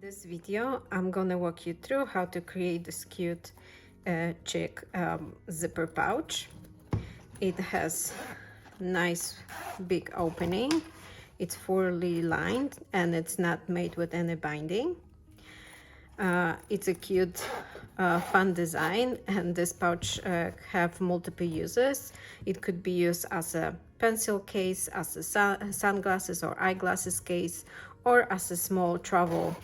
This video, I'm gonna walk you through how to create this cute chick zipper pouch. It has nice big opening. It's fully lined and it's not made with any binding. It's a cute, fun design, and this pouch have multiple uses. It could be used as a pencil case, as a sunglasses or eyeglasses case, or as a small travel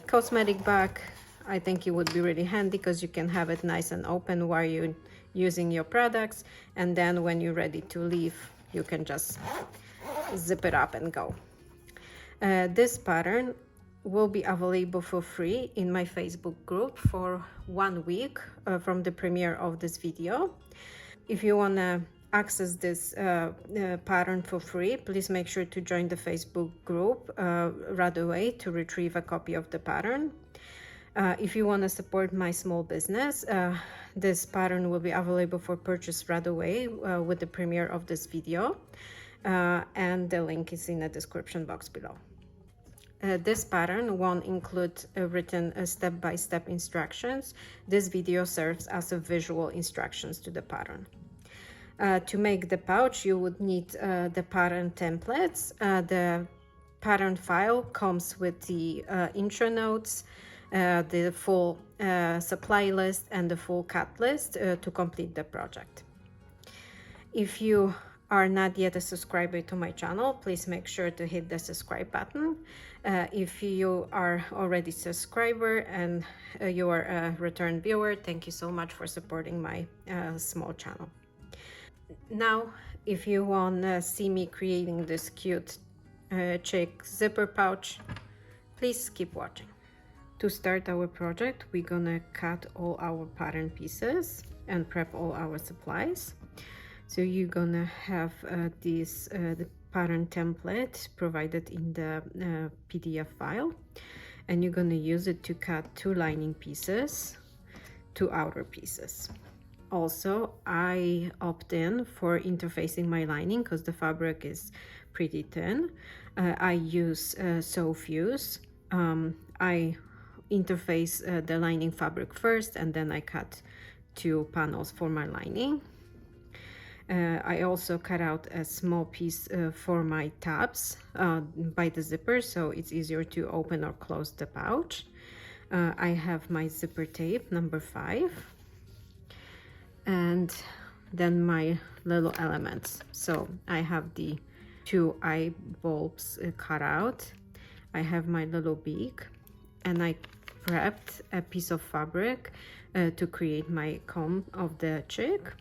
cosmetic bag. I think it would be really handy because you can have it nice and open while you're using your products, and then when you're ready to leave, you can just zip it up and go. This pattern will be available for free in my Facebook group for 1 week from the premiere of this video. If you want to access this pattern for free, please make sure to join the Facebook group right away to retrieve a copy of the pattern. If you want to support my small business, this pattern will be available for purchase right away with the premiere of this video, and the link is in the description box below. This pattern won't include written step-by-step instructions. This video serves as a visual instructions to the pattern. To make the pouch, you would need the pattern templates. The pattern file comes with the intro notes, the full supply list, and the full cut list to complete the project. If you are not yet a subscriber to my channel, please make sure to hit the subscribe button. If you are already a subscriber and you are a return viewer, thank you so much for supporting my small channel. Now, if you want to see me creating this cute chick zipper pouch, please keep watching. To start our project, we're gonna cut all our pattern pieces and prep all our supplies. So you're gonna have the pattern template provided in the PDF file, and you're gonna use it to cut 2 lining pieces, 2 outer pieces. Also, I opt in for interfacing my lining because the fabric is pretty thin. I use sew fuse. I interface the lining fabric first, and then I cut 2 panels for my lining. I also cut out a small piece for my tabs by the zipper, so it's easier to open or close the pouch. I have my zipper tape number 5, and then my little elements. So I have the 2 eye bulbs cut out. I have my little beak, and I prepped a piece of fabric to create my comb of the chick.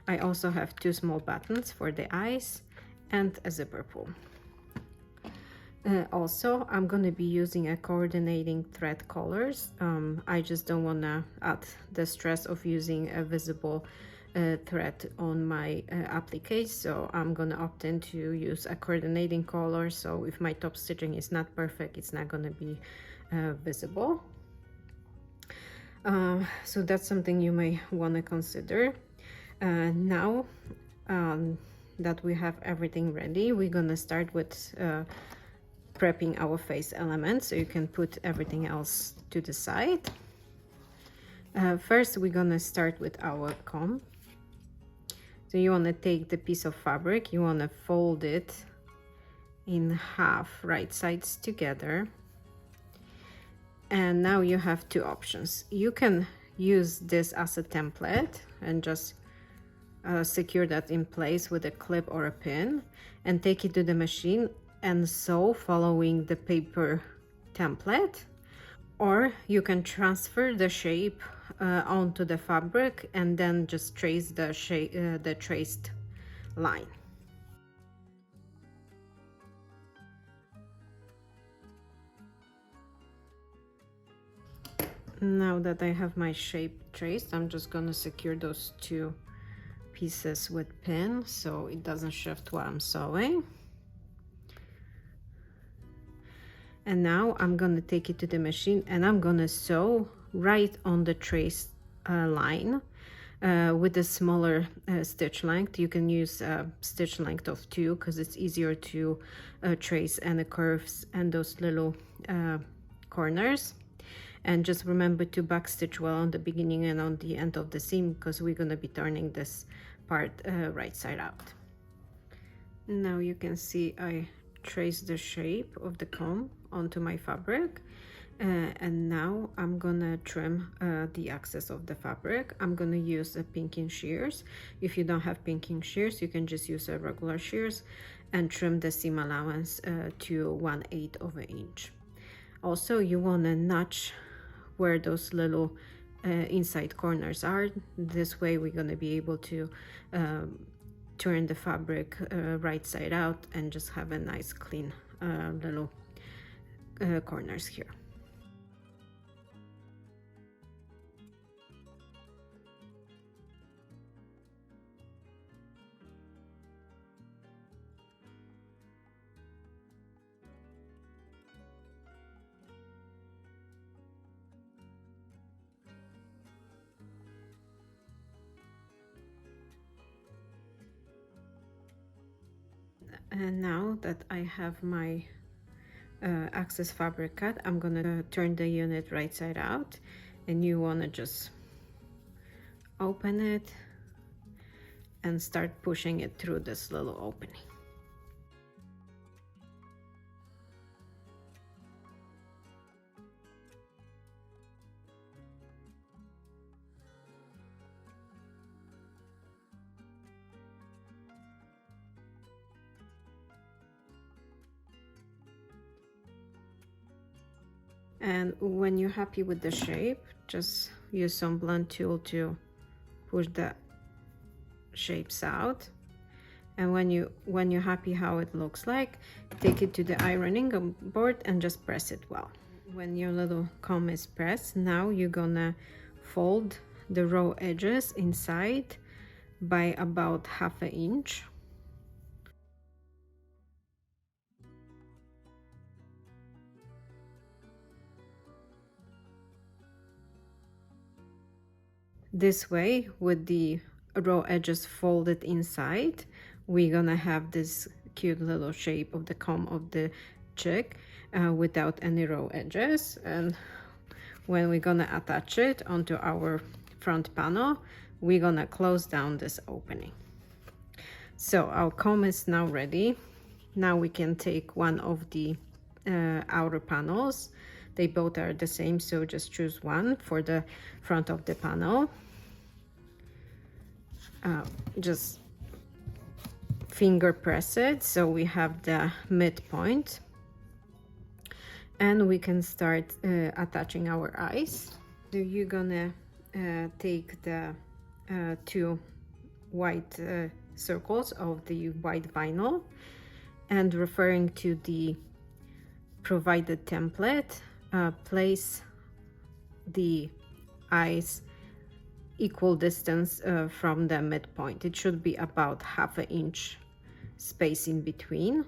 I also have 2 small buttons for the eyes and a zipper pull. Also, I'm going to be using a coordinating thread colors. I just don't want to add the stress of using a visible thread on my applique, so I'm going to opt in to use a coordinating color, so if my top stitching is not perfect, it's not going to be visible. So that's something you may want to consider. Now that we have everything ready, we're gonna start with prepping our face elements, so you can put everything else to the side. First, we're gonna start with our comb. So you want to take the piece of fabric, you want to fold it in half, right sides together, and now you have 2 options. You can use this as a template and just secure that in place with a clip or a pin and take it to the machine and sew following the paper template, or you can transfer the shape onto the fabric and then just trace the shape, the traced line. Now that I have my shape traced, I'm just gonna secure those 2 pieces with pin so it doesn't shift while I'm sewing. And now I'm gonna take it to the machine and I'm gonna sew right on the traced line with a smaller stitch length. You can use a stitch length of 2 because it's easier to trace any curves and those little corners. And just remember to backstitch well on the beginning and on the end of the seam, because we're going to be turning this part right side out. Now you can see I traced the shape of the comb onto my fabric, and now I'm gonna trim the excess of the fabric. I'm gonna use a pinking shears. If you don't have pinking shears, you can just use a regular shears and trim the seam allowance to 1/8 of an inch. Also, you want to notch where those little inside corners are. This way we're going to be able to turn the fabric right side out and just have a nice clean little corners here. And now that I have my excess fabric cut, I'm gonna turn the unit right side out, and you want to just open it and start pushing it through this little opening. And when you're happy with the shape, just use some blunt tool to push the shapes out. And when you're happy how it looks like, take it to the ironing board and just press it well. When your little comb is pressed, now you're gonna fold the raw edges inside by about 1/2 inch. This way, with the raw edges folded inside, we're gonna have this cute little shape of the comb of the chick without any raw edges. And when we're gonna attach it onto our front panel, we're gonna close down this opening. So our comb is now ready. Now we can take one of the outer panels. They both are the same, so just choose one for the front of the panel. Just finger press it so we have the midpoint, and we can start attaching our eyes. So you're gonna take the 2 white circles of the white vinyl, and referring to the provided template, place the eyes equal distance from the midpoint. It should be about 1/2 inch space in between.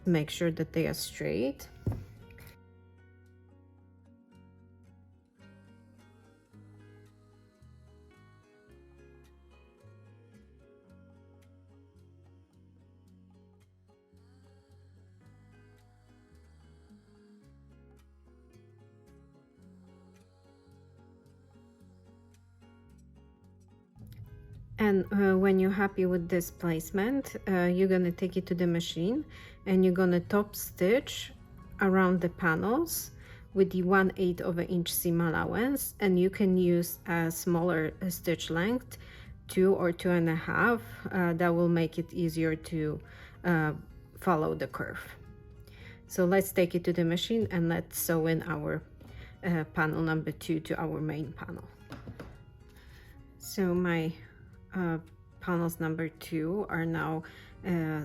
Make sure that they are straight. And when you're happy with this placement, you're gonna take it to the machine and you're gonna top stitch around the panels with the 1/8 of an inch seam allowance, and you can use a smaller stitch length, 2 or 2.5. That will make it easier to follow the curve. So let's take it to the machine and let's sew in our panel number 2 to our main panel. So my panels number 2 are now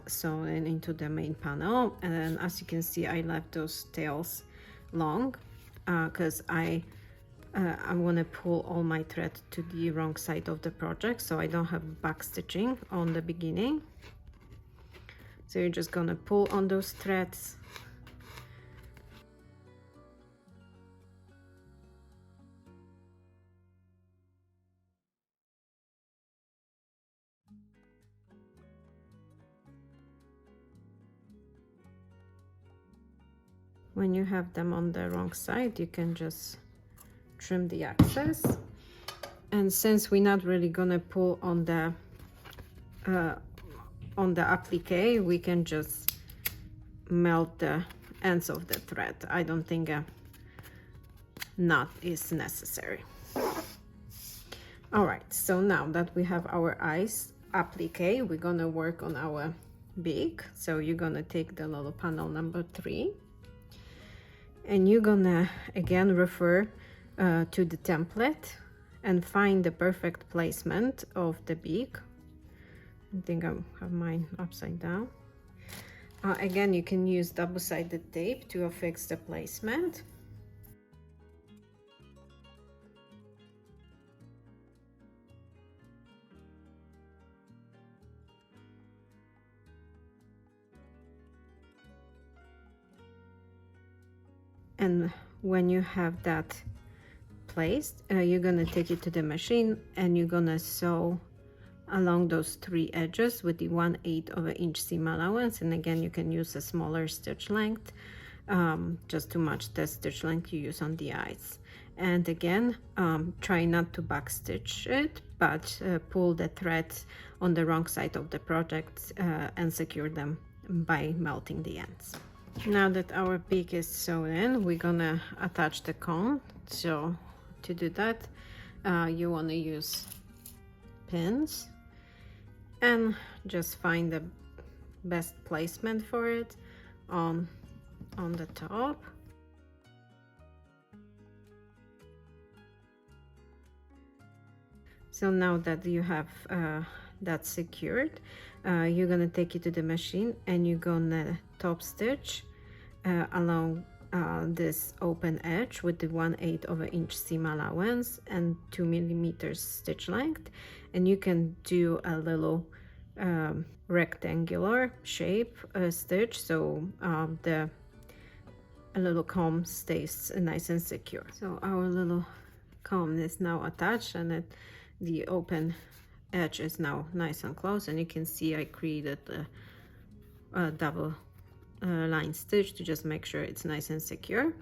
sewn into the main panel, and as you can see, I left those tails long because I want to pull all my thread to the wrong side of the project, so I don't have back stitching on the beginning. So you're just gonna pull on those threads. When you have them on the wrong side, you can just trim the excess. And since we're not really gonna pull on the applique, we can just melt the ends of the thread. I don't think a knot is necessary. All right, so now that we have our eyes applique, we're gonna work on our beak. So you're gonna take the little panel number 3, and you're gonna again refer to the template and find the perfect placement of the beak. I think I have mine upside down. Again, you can use double-sided tape to affix the placement. And when you have that placed, you're gonna take it to the machine and you're gonna sew along those 3 edges with the 1/8 of an inch seam allowance. And again, you can use a smaller stitch length just to match the stitch length you use on the eyes. And again, try not to back stitch it, but pull the threads on the wrong side of the project and secure them by melting the ends. Now that our beak is sewn in, we're gonna attach the cone. So to do that, you want to use pins and just find the best placement for it on the top. So now that you have that secured, you're gonna take it to the machine and you're gonna top stitch along this open edge with the 1/8 of an inch seam allowance and 2 millimeters stitch length, and you can do a little rectangular shape stitch so a little comb stays nice and secure. So our little comb is now attached, and the open edge is now nice and close, and you can see I created a double line stitch to just make sure it's nice and secure.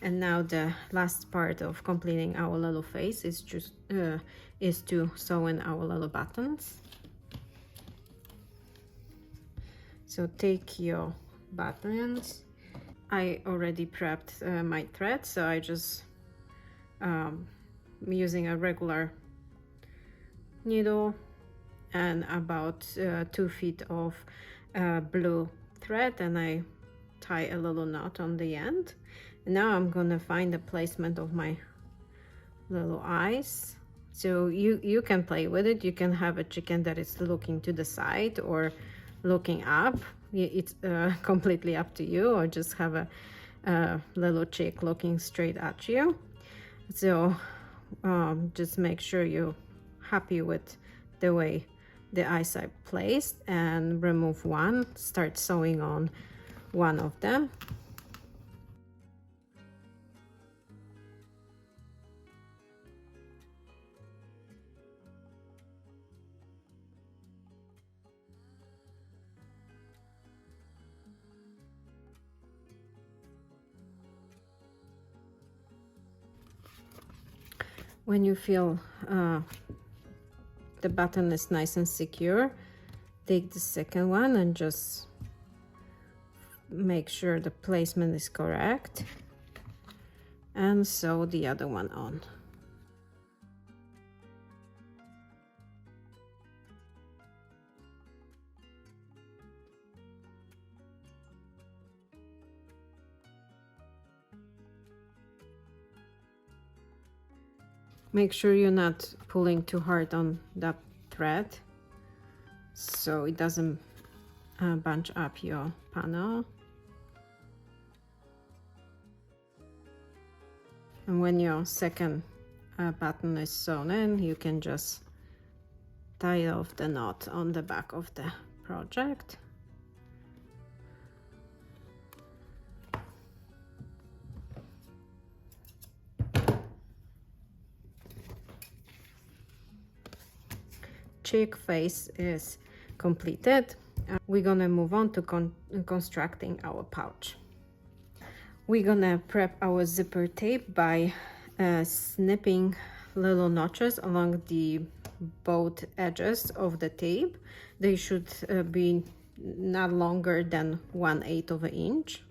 And now the last part of completing our little face is just to sew in our little buttons. So take your buttons. I already prepped my thread, so I just using a regular needle and about 2 feet of blue thread, and I tie a little knot on the end. And now I'm gonna find the placement of my little eyes. So you can play with it. You can have a chicken that is looking to the side or looking up. It's completely up to you, or just have a little chick looking straight at you. So just make sure you're happy with the way the eyes are placed, and remove one, start sewing on one of them. When you feel the button is nice and secure, take the second one and just make sure the placement is correct and sew the other one on. Make sure you're not pulling too hard on that thread so it doesn't bunch up your panel. And when your second button is sewn in, you can just tie off the knot on the back of the project. Chick face is completed. We're gonna move on to constructing our pouch. We're gonna prep our zipper tape by snipping little notches along the both edges of the tape. They should be not longer than 1/8 of an inch.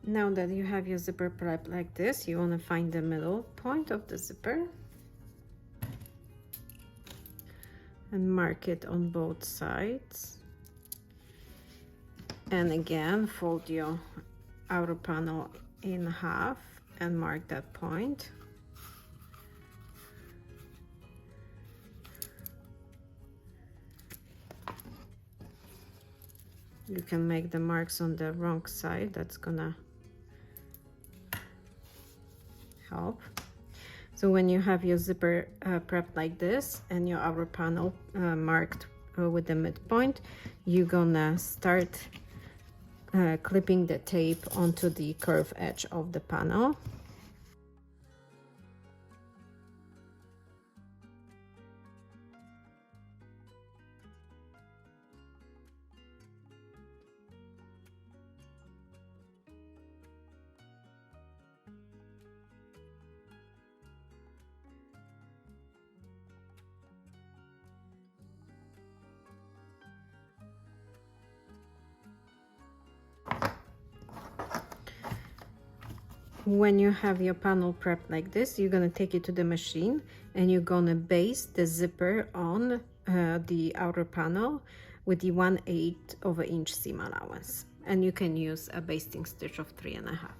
Now that you have your zipper prep like this, you want to find the middle point of the zipper and mark it on both sides. And again, fold your outer panel in half and mark that point. You can make the marks on the wrong side. That's gonna help. So when you have your zipper prepped like this and your outer panel marked with the midpoint, you're gonna start clipping the tape onto the curved edge of the panel. When you have your panel prepped like this, you're gonna take it to the machine and you're gonna base the zipper on the outer panel with the 1/8 of an inch seam allowance. And you can use a basting stitch of 3.5.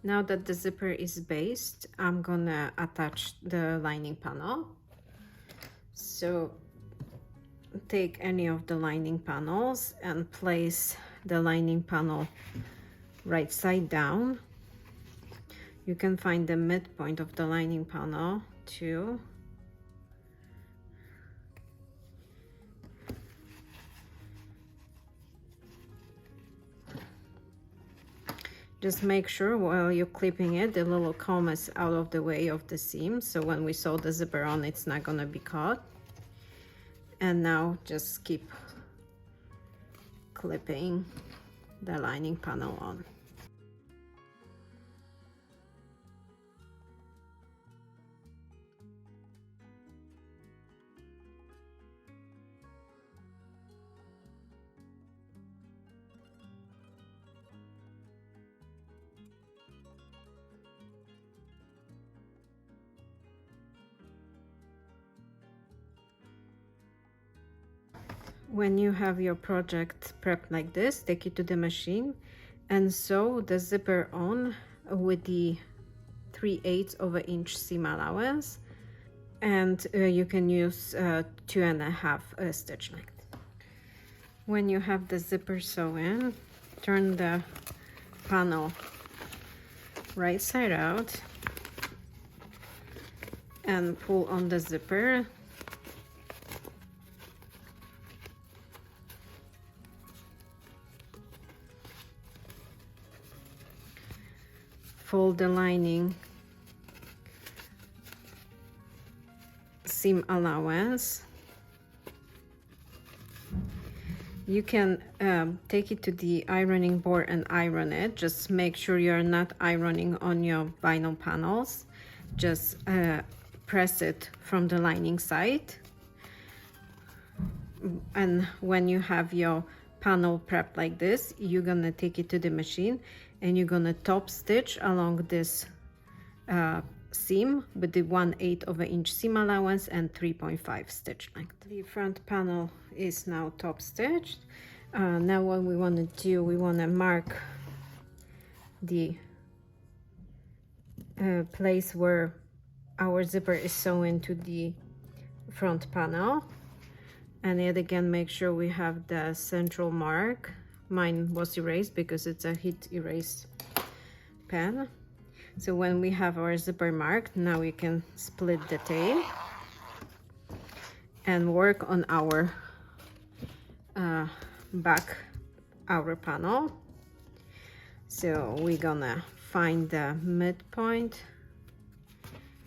Now that the zipper is based, I'm gonna attach the lining panel. So take any of the lining panels and place the lining panel right side down. You can find the midpoint of the lining panel too. Just make sure while you're clipping it, the little comb is out of the way of the seam, so when we sew the zipper on, it's not gonna be caught. And now just keep clipping the lining panel on. When you have your project prepped like this, take it to the machine and sew the zipper on with the 3/8 of an inch seam allowance, and you can use 2.5 stitch length. When you have the zipper sewn in, turn the panel right side out and pull on the zipper. Fold the lining seam allowance. You can take it to the ironing board and iron it. Just make sure you're not ironing on your vinyl panels. Just press it from the lining side. And when you have your panel prepped like this, you're gonna take it to the machine and you're gonna top stitch along this seam with the 1/8 of an inch seam allowance and 3.5 stitch length. The front panel is now top stitched. Now what we want to do, we want to mark the place where our zipper is sewn to the front panel, and yet again make sure we have the central mark. Mine was erased because it's a heat erase pen. So when we have our zipper marked, now we can split the tail and work on our back outer panel. So we're gonna find the midpoint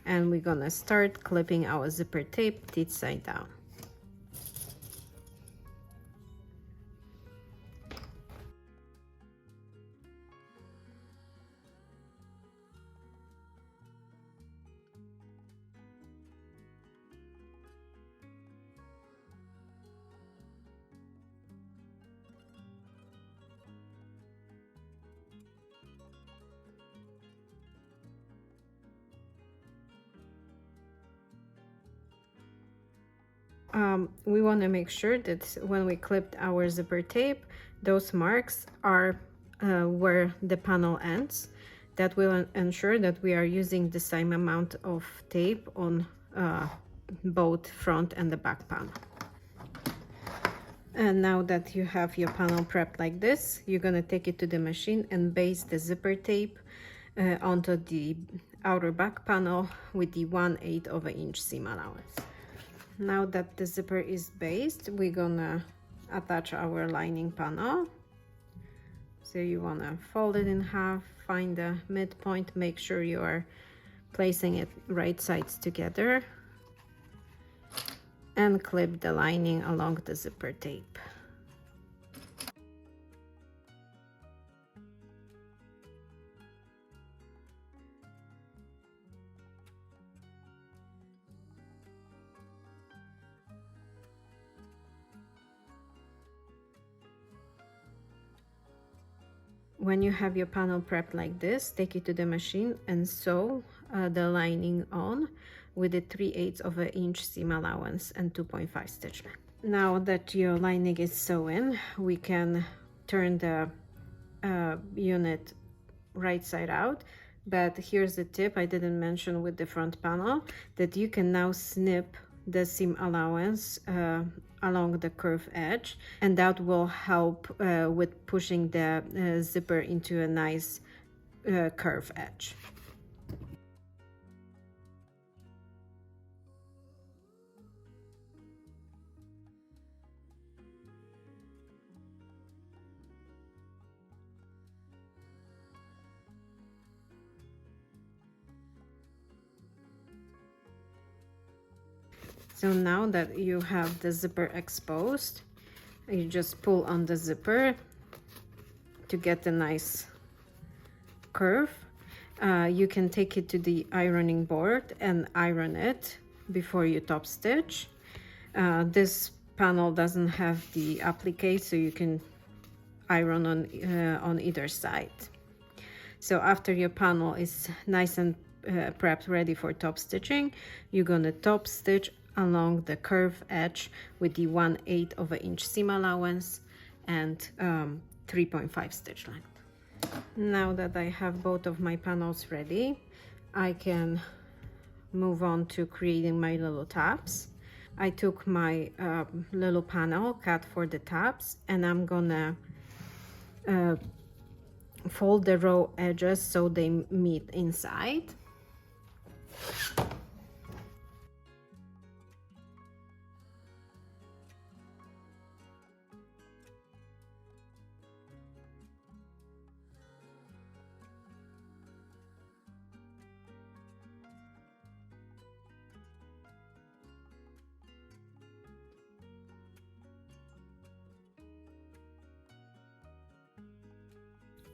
and we're gonna start clipping our zipper tape this side down. We want to make sure that when we clipped our zipper tape, those marks are where the panel ends. That will ensure that we are using the same amount of tape on both front and the back panel. And now that you have your panel prepped like this, you're gonna take it to the machine and base the zipper tape onto the outer back panel with the 1/8 of an inch seam allowance. Now that the zipper is based, we're gonna attach our lining panel. So you wanna fold it in half, find the midpoint, make sure you are placing it right sides together, and clip the lining along the zipper tape. When you have your panel prepped like this, take it to the machine and sew the lining on with a 3/8 of an inch seam allowance and 2.5 stitch length. Now that your lining is sewn, we can turn the unit right side out. But here's the tip I didn't mention with the front panel, that you can now snip the seam allowance along the curved edge, and that will help with pushing the zipper into a nice curved edge. So now that you have the zipper exposed, you just pull on the zipper to get a nice curve. You can take it to the ironing board and iron it before you top stitch. This panel doesn't have the applique, so you can iron on either side. So after your panel is nice and prepped, ready for top stitching, you're gonna top stitch along the curved edge with the 1/8 of an inch seam allowance and 3.5 stitch length. Now that I have both of my panels ready, I can move on to creating my little tabs. I took my little panel cut for the tabs, and I'm gonna fold the raw edges so they meet inside.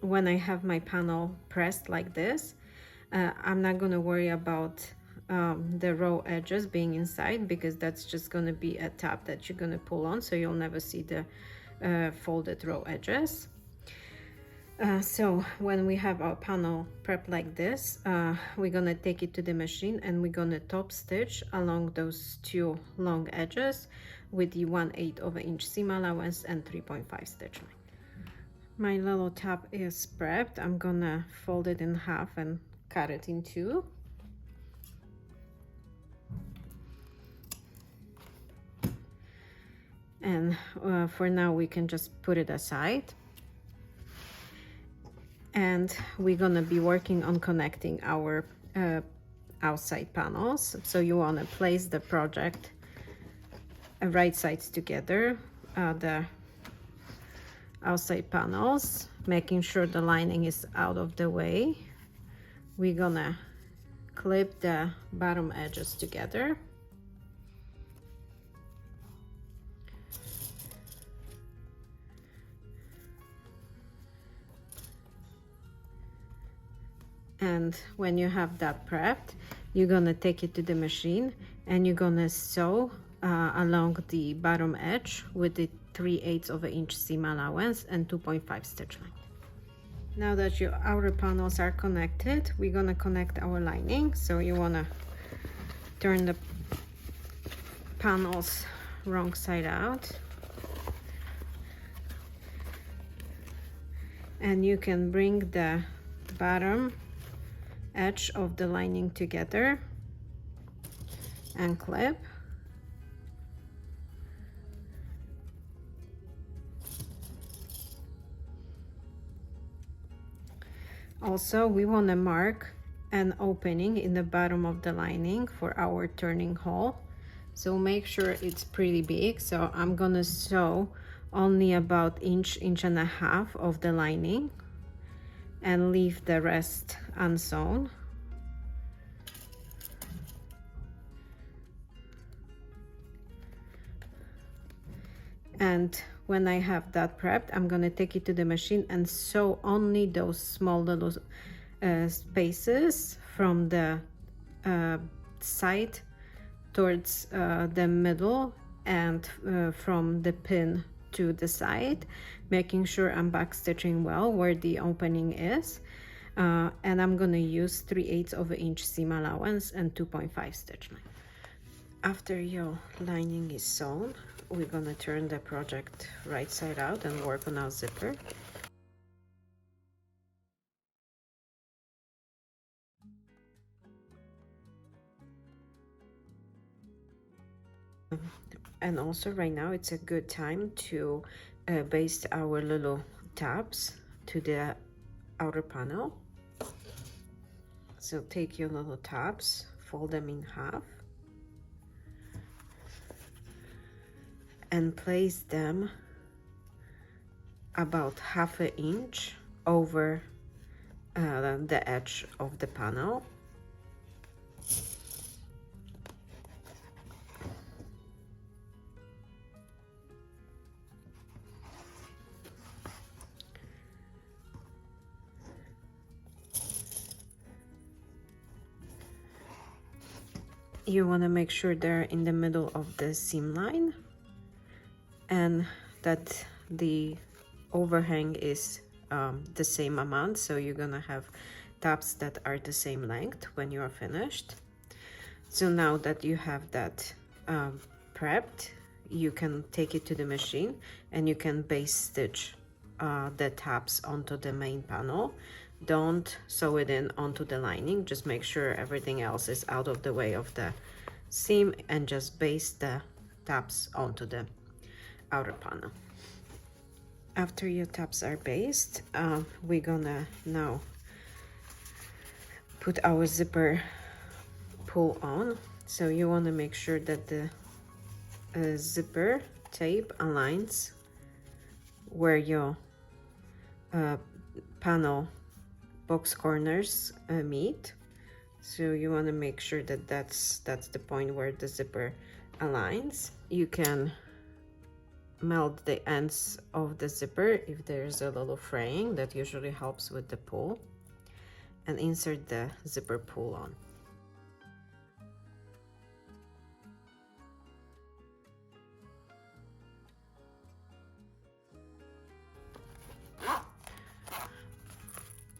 When I have my panel pressed like this, I'm not going to worry about the raw edges being inside, because that's just going to be a tab that you're going to pull on, so you'll never see the folded raw edges. So when we have our panel prepped like this, we're going to take it to the machine and we're going to top stitch along those two long edges with the 1/8 of an inch seam allowance and 3.5 stitch length. My little tab is prepped. I'm gonna fold it in half and cut it in two. And for now we can just put it aside. And we're gonna be working on connecting our outside panels. So you want to place the project right sides together, the outside panels, making sure the lining is out of the way. We're gonna clip the bottom edges together. And when you have that prepped, you're gonna take it to the machine and you're gonna sew along the bottom edge with the 3/8 of an inch seam allowance and 2.5 stitch length. Now that your outer panels are connected, we're gonna connect our lining. So you wanna turn the panels wrong side out. And you can bring the bottom edge of the lining together and clip. Also, we want to mark an opening in the bottom of the lining for our turning hole, so make sure it's pretty big. So I'm gonna sew only about inch and a half of the lining and leave the rest unsewn. And when I have that prepped, I'm gonna take it to the machine and sew only those small little spaces from the side towards the middle and from the pin to the side, making sure I'm back stitching well where the opening is. And I'm gonna use 3/8 of an inch seam allowance and 2.5 stitch length. After your lining is sewn, we're gonna turn the project right side out and work on our zipper. And also right now it's a good time to baste our little tabs to the outer panel. So take your little tabs, fold them in half, and place them about 1/2 inch over the edge of the panel. You want to make sure they're in the middle of the seam line and that the overhang is the same amount, so you're gonna have tabs that are the same length when you are finished. So now that you have that prepped, you can take it to the machine and you can base stitch the tabs onto the main panel. Don't sew it in onto the lining, just make sure everything else is out of the way of the seam and just base the tabs onto the outer panel. After your tabs are based, we're gonna now put our zipper pull on. So you want to make sure that the zipper tape aligns where your panel box corners meet. So you want to make sure that that's the point where the zipper aligns. You can melt the ends of the zipper if there's a little fraying. That usually helps with the pull, and insert the zipper pull on.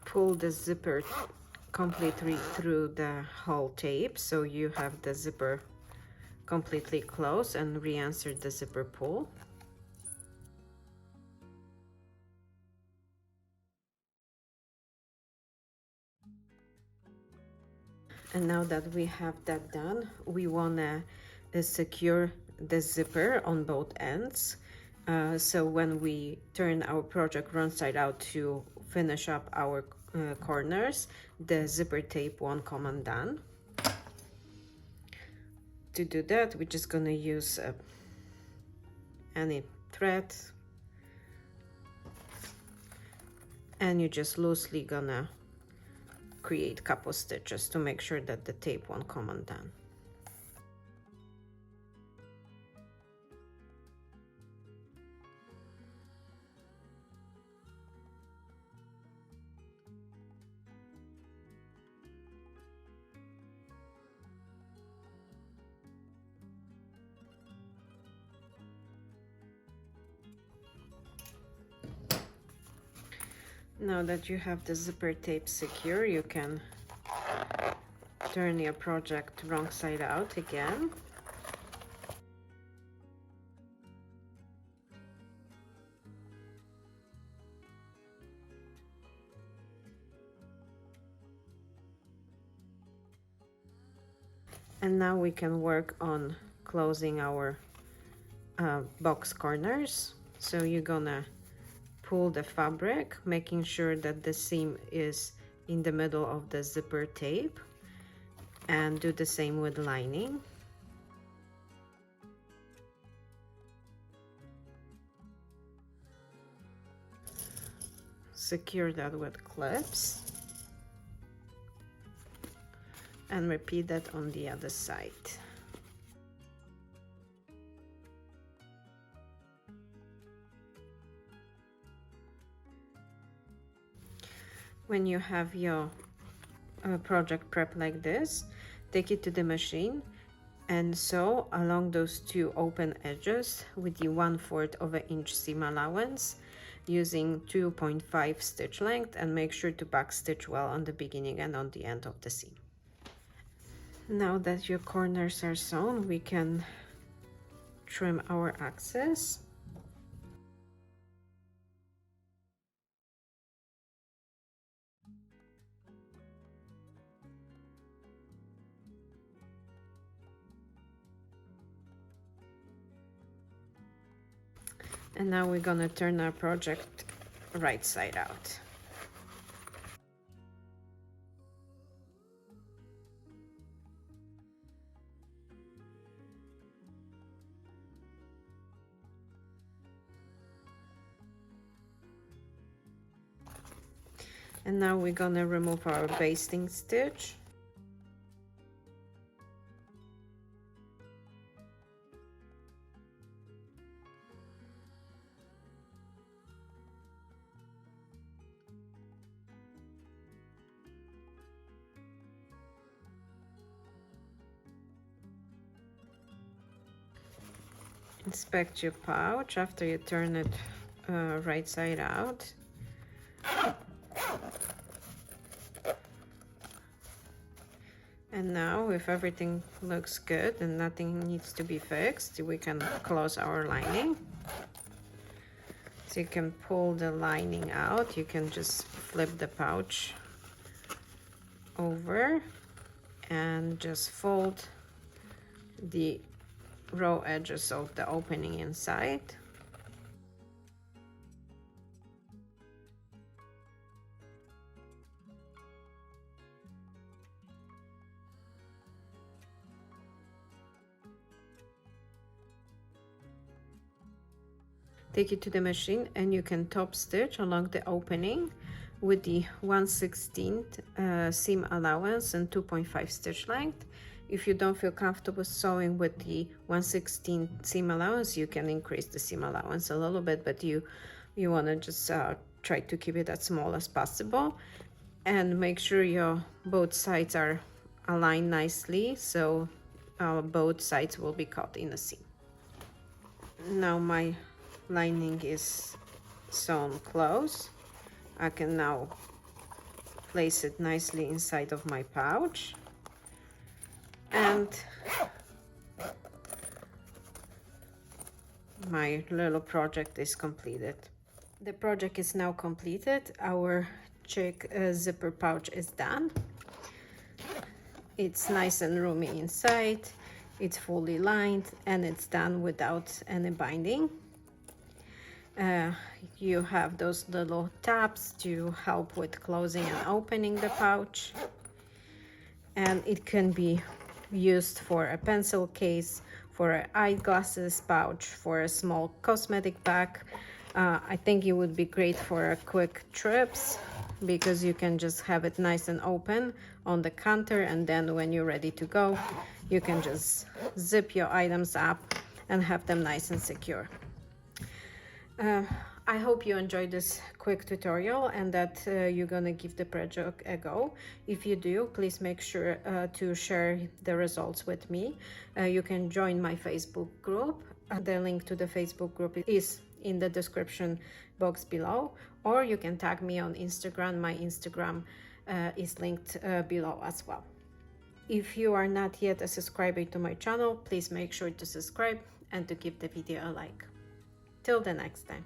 Pull the zipper completely through the whole tape so you have the zipper completely closed, and reinsert the zipper pull. And now that we have that done, we want to secure the zipper on both ends. So when we turn our project front side out to finish up our corners, the zipper tape won't come undone. To do that, we're just gonna use any thread, and you're just loosely gonna create a couple stitches to make sure that the tape won't come undone. Now that you have the zipper tape secure, you can turn your project wrong side out again. And now we can work on closing our box corners. So you're gonna pull the fabric, making sure that the seam is in the middle of the zipper tape, and do the same with lining. Secure that with clips, and repeat that on the other side. When you have your project prep like this, take it to the machine and sew along those two open edges with the 1/4 of an inch seam allowance using 2.5 stitch length, and make sure to back stitch well on the beginning and on the end of the seam. Now that your corners are sewn, we can trim our axis. And now we're gonna turn our project right side out. And now we're gonna remove our basting stitch. Inspect your pouch after you turn it right side out. And now, if everything looks good and nothing needs to be fixed, we can close our lining. So you can pull the lining out. You can just flip the pouch over and just fold the raw edges of the opening inside. Take it to the machine and you can top stitch along the opening with the 1/16 seam allowance and 2.5 stitch length. If you don't feel comfortable sewing with the 1/16 seam allowance, you can increase the seam allowance a little bit, but you want to just try to keep it as small as possible, and make sure your both sides are aligned nicely, so both sides will be caught in the seam. Now my lining is sewn close. I can now place it nicely inside of my pouch, and my little project is completed. The project is now completed. Our chick zipper pouch is done. It's nice and roomy inside, it's fully lined, and it's done without any binding. You have those little tabs to help with closing and opening the pouch, and it can be used for a pencil case, for an eyeglasses pouch, for a small cosmetic bag. I think it would be great for quick trips because you can just have it nice and open on the counter, and then when you're ready to go, you can just zip your items up and have them nice and secure. I hope you enjoyed this quick tutorial and that you're gonna give the project a go. If you do, please make sure to share the results with me. You can join my Facebook group. The link to the Facebook group is in the description box below, or you can tag me on Instagram. My Instagram is linked below as well. If you are not yet a subscriber to my channel, please make sure to subscribe and to give the video a like. Till the next time.